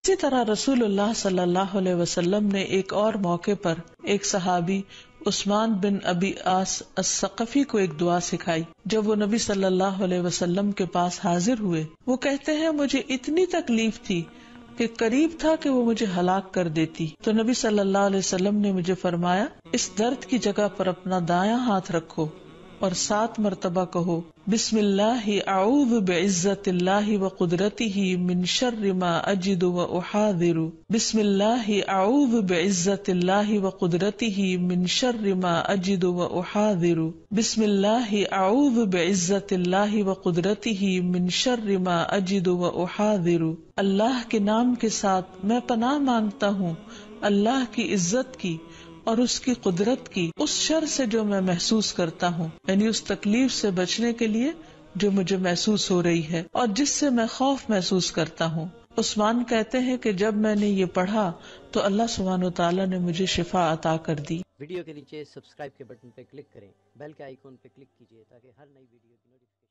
اسی طرح رسول اللہ صلی اللہ علیہ وسلم نے ایک اور موقع پر ایک صحابی عثمان بن ابی عاص الثقفی کو ایک دعا سکھائی. جب وہ نبی صلی اللہ علیہ وسلم کے پاس حاضر ہوئے، وہ کہتے ہیں مجھے اتنی تکلیف تھی کہ قریب تھا کہ وہ مجھے ہلاک کر دیتی. تو نبی صلی اللہ علیہ وسلم نے مجھے فرمایا، اس درد کی جگہ پر اپنا دایاں ہاتھ رکھو اور 7 مرتبہ کہو، بسم اللہ اعوذ بعزت اللہ وقدرتہ من شر ما اجد واحاذر. بسم اللہ اعوذ بعزت اللہ وقدرتہ من شر ما اجد واحاذر. بسم اللہ اعوذ بعزت اللہ وقدرتہ من شر ما اجد واحاذر. اللہ کے نام کے ساتھ میں پناہ مانگتا ہوں اللہ کی عزت کی اور اس کی قدرت کی اس شر سے جو میں محسوس کرتا ہوں، یعنی اس تکلیف سے بچنے کے لیے جو مجھے محسوس ہو رہی ہے اور جس سے میں خوف محسوس کرتا ہوں. عثمان کہتے ہیں کہ جب میں نے یہ پڑھا تو اللہ سبحانہ وتعالیٰ نے مجھے شفا عطا کر دی. ویڈیو کے نیچے سبسکرائب کے بٹن پہ کلک کریں، بیل کے آئیکن پہ کلک کیجیے تاکہ ہر نئی ویڈیو کی نوٹیفکیشن